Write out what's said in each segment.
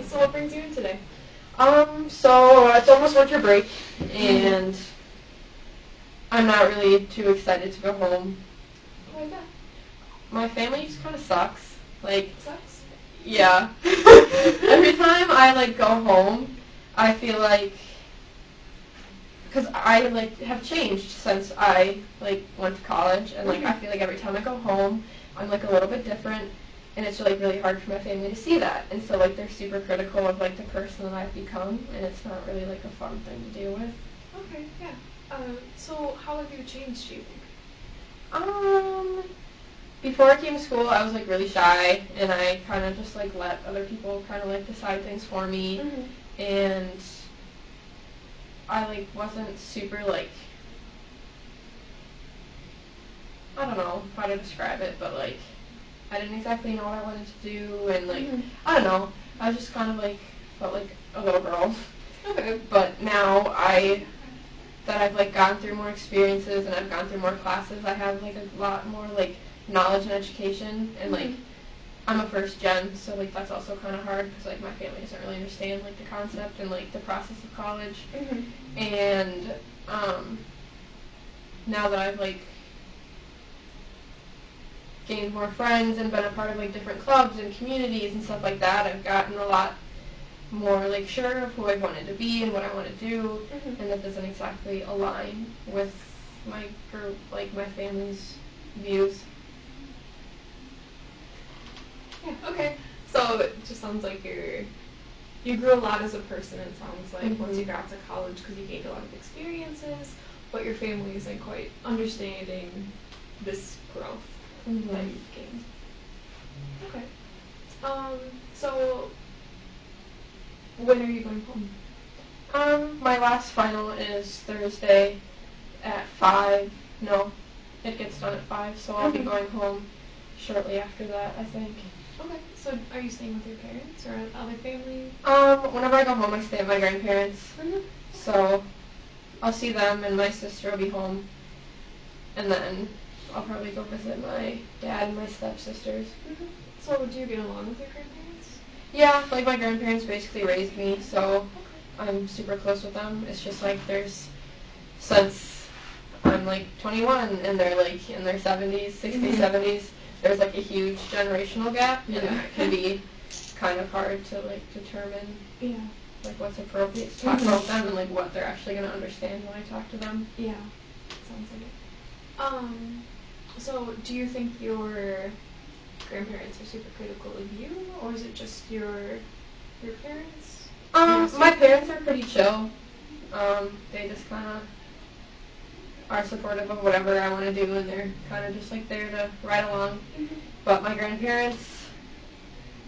So what brings you in today? So it's almost winter break, and I'm not really too excited to go home. Why is that? My family just kind of sucks. Like, Sucks? yeah. Every time I, like, go home, I feel like, because I, like, have changed since I, like, went to college, and, like, I feel like every time I go home, I'm, like, a little bit different, and it's, like, really hard for my family to see that, and so, like, they're super critical of, like, the person that I've become, and it's not really, like, a fun thing to deal with. Okay, yeah. So how have you changed, do you think? Before I came to school, I was, like, really shy, and I kind of just, like, let other people kind of, like, decide things for me, and I, like, wasn't super, like, I don't know how to describe it, but, like, I didn't exactly know what I wanted to do, and, like, I don't know, I just kind of, like, felt like a little girl. Okay. But now that I've, like, gone through more experiences and I've gone through more classes, I have, like, a lot more, like, knowledge and education, and, like, I'm a first gen, so, like, that's also kind of hard, because, like, my family doesn't really understand, like, the concept and, like, the process of college, and, now that I've, like, gained more friends and been a part of, like, different clubs and communities and stuff like that, I've gotten a lot more, like, sure of who I wanted to be and what I want to do, and that doesn't exactly align with my group, like, my family's views. Yeah, okay. So it just sounds like you grew a lot as a person, it sounds like, once you got to college, because you gained a lot of experiences, but your family isn't quite understanding this growth that you've gained. Okay. So when are you going home? My last final is Thursday at 5. No, it gets done at 5, so I'll be going home shortly after that, I think. Okay. So are you staying with your parents or other family? Whenever I go home, I stay with my grandparents. So I'll see them, and my sister will be home, and then I'll probably go visit my dad and my stepsisters. So do you get along with your grandparents? Yeah, like, my grandparents basically raised me, so I'm super close with them. It's just, like, since I'm, like, 21, and they're, like, in their 70s, 60s, 70s, there's, like, a huge generational gap, and it can be kind of hard to, like, determine, like, what's appropriate to talk about them and, like, what they're actually going to understand when I talk to them. Yeah, sounds like it. So do you think your grandparents are super critical of you, or is it just your parents? My parents are pretty chill. They just kind of are supportive of whatever I want to do, and they're kind of just, like, there to ride along. But my grandparents,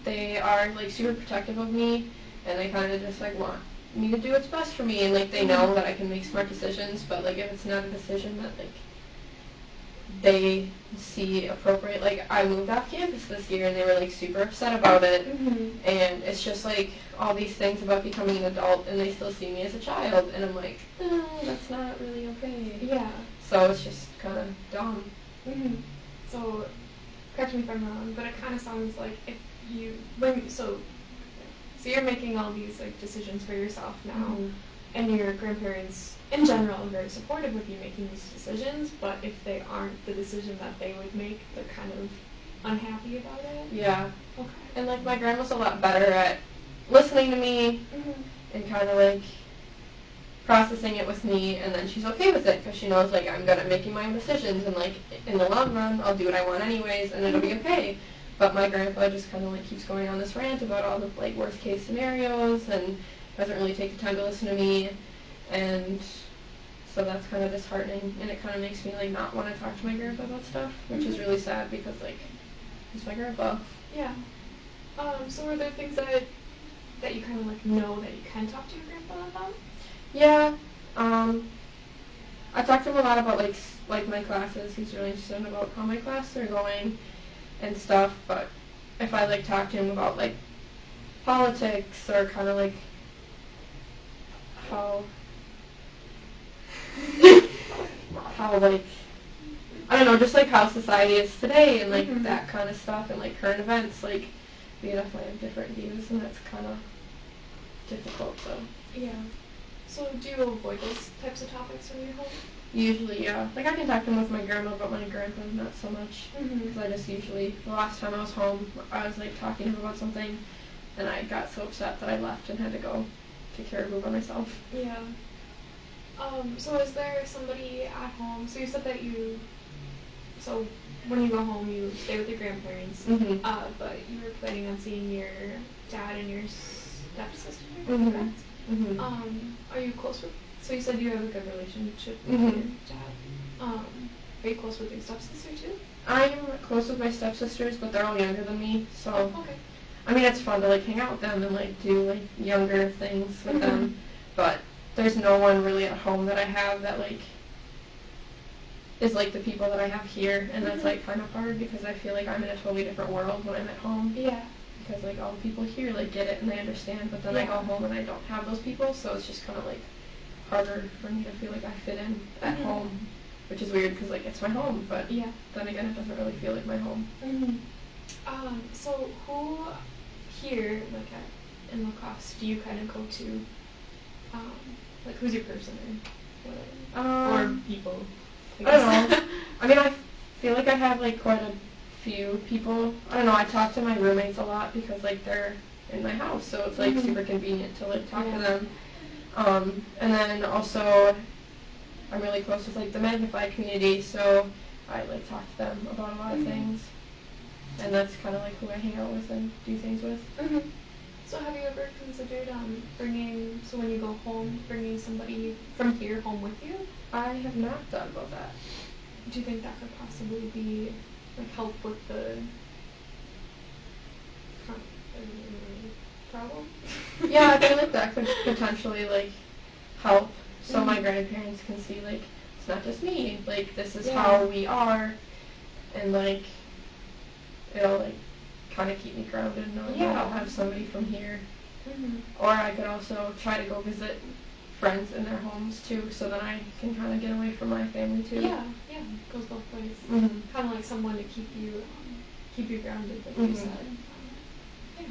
they are, like, super protective of me, and they kind of just, like, want me to do what's best for me, and, like, they know that I can make smart decisions, but, like, if it's not a decision that, like, they see appropriate, like, I moved off campus this year, and they were, like, super upset about it, and it's just, like, all these things about becoming an adult, and they still see me as a child, and I'm like, that's not really okay. Yeah. So it's just kind of dumb. So, correct me if I'm wrong, but it kind of sounds like if you, so you're making all these, like, decisions for yourself now, and your grandparents in general are very supportive of you making these decisions, but if they aren't the decision that they would make, they're kind of unhappy about it? Yeah. Okay. And, like, my grandma's a lot better at listening to me and kind of, like, processing it with me, and then she's okay with it because she knows, like, I'm good at making my own decisions, and, like, in the long run, I'll do what I want anyways, and it'll be okay. But my grandpa just kind of, like, keeps going on this rant about all the, like, worst case scenarios, and doesn't really take the time to listen to me, and so that's kind of disheartening, and it kind of makes me, like, not want to talk to my grandpa about stuff, which is really sad because, like, he's my grandpa. Yeah. So are there things that you kind of, like, know that you can talk to your grandpa about? Yeah. I talked to him a lot about, like my classes. He's really interested about how my classes are going and stuff, but if I, like, talk to him about, like, politics or kind of, like, how, like, I don't know, just, like, how society is today and, like, that kind of stuff and, like, current events, like, we definitely have different views, and that's kind of difficult. So Yeah. So do you avoid those types of topics when you're home? usually, yeah. Like I can talk to them with my grandma, but my grandpa not so much. Mm-hmm. Because I just usually, the last time I was home, I was like talking to him about something, and I got so upset that I left and had to go to Caribou by myself. Yeah. So is there somebody at home? So you said that so when you go home, you stay with your grandparents, Mhm. but you were planning on seeing your dad and your stepsister, Mhm. correct? Mhm. Are you close with? So you said you have a good relationship with Mhm. your dad. Are you close with your stepsister too? I'm close with my stepsisters, but they're all younger than me, so Okay. I mean it's fun to like hang out with them and like do like younger things with them, but there's no one really at home that I have that like is like the people that I have here, and that's like kind of hard because I feel like I'm in a totally different world when I'm at home. Yeah. Because like all the people here like get it and they understand, but then I go Yeah. home and I don't have those people, so it's just kind of like harder for me to feel like I fit in at home, which is weird because like it's my home, but Yeah. then again it doesn't really feel like my home. So who here, like in lacrosse, do you kind of go to? Like who's your person or whatever? Or people? I don't know. I mean, I feel like I have like quite a few people. I don't know. I talk to my roommates a lot because like they're in my house, so it's like super convenient to like talk to them. And then also, I'm really close with like the Magnified community, so I like talk to them about a lot of things, and that's kind of like who I hang out with and do things with. So have you ever considered so when you go home, bringing somebody from here home with you? I have not thought about that. Do you think that could possibly be like help with the problem? Yeah, I feel like that could potentially like help, so my grandparents can see like it's not just me, like this is how we are, and like it'll like kind of keep me grounded knowing that I'll have somebody from here. Or I could also try to go visit friends in their homes too, so that I can kind of get away from my family too. Yeah, goes both ways. Kind of like someone to keep you grounded, like you said. Yeah.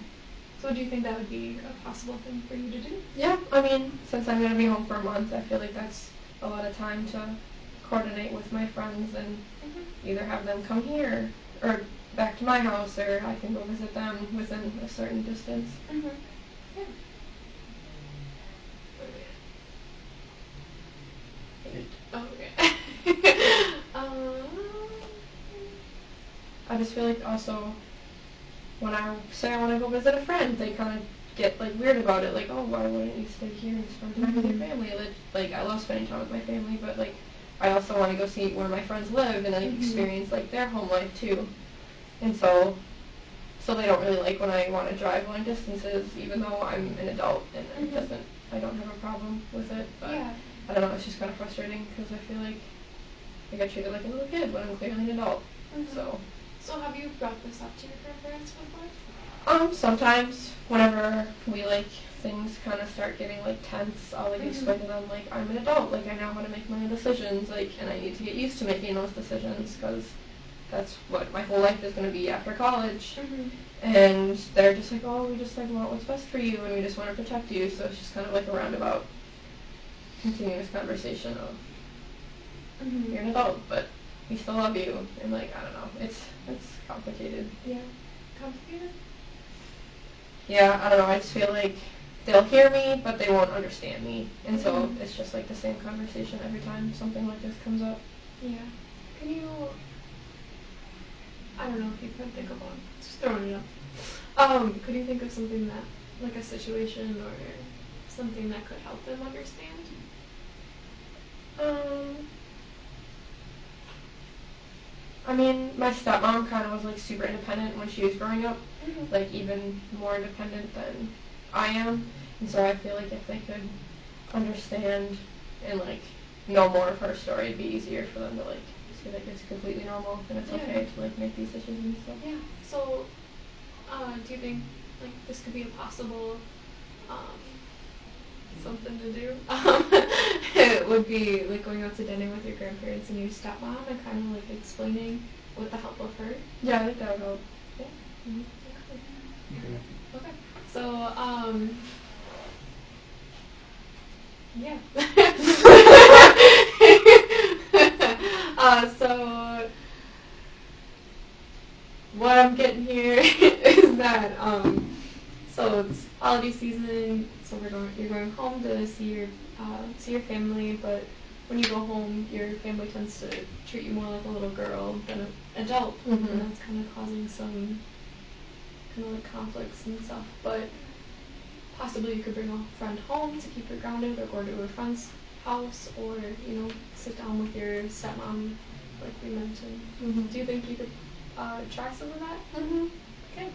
So do you think that would be a possible thing for you to do? Yeah, I mean, since I'm going to be home for a month, I feel like that's a lot of time to coordinate with my friends and either have them come here or back to my house, or I can go visit them within a certain distance. Yeah. Okay. I just feel like also when I say I want to go visit a friend, they kind of get like weird about it, like, oh, why wouldn't you stay here and spend time with your family? Like I love spending time with my family, but like I also want to go see where my friends live and like experience like their home life too. And so they don't really like when I want to drive long distances, even though I'm an adult and I don't have a problem with it. But I don't know, it's just kind of frustrating because I feel like I get treated like a little kid when I'm clearly an adult. So have you brought this up to your grandparents before? Sometimes whenever we like things kind of start getting like tense, I'll like explain to them like I'm an adult, like I know how to make my own decisions, like, and I need to get used to making those decisions because that's what my whole life is going to be after college. And they're just like, oh, we just like want what's best for you and we just want to protect you. So it's just kind of like a roundabout continuous conversation of you're an adult, but we still love you, and like I don't know, it's complicated. Yeah. Complicated? Yeah, I don't know, I just feel like they'll hear me, but they won't understand me, and so it's just like the same conversation every time something like this comes up. Yeah. Can you, I don't know if you could think of one, just throwing it up. Could you think of something that, like a situation or something that could help them understand? I mean, my stepmom kind of was like super independent when she was growing up, like even more independent than I am, and so I feel like if they could understand and like know more of her story, it'd be easier for them to like see like it's completely normal and it's okay to like make these decisions and stuff. Yeah. So, do you think like this could be a possible something to do? It would be like going out to dinner with your grandparents and your stepmom and kind of like explaining with the help of her. Yeah, I think that would help. Yeah. yeah. So what I'm getting here is that so it's holiday season, so you're going home to see your family, but when you go home, your family tends to treat you more like a little girl than an adult, and that's kind of causing some kind of like conflicts and stuff. But possibly you could bring a friend home to keep her grounded, or go to a friend's house, or sit down with your stepmom, like we mentioned. Do you think you could try some of that? Mm-hmm. Okay.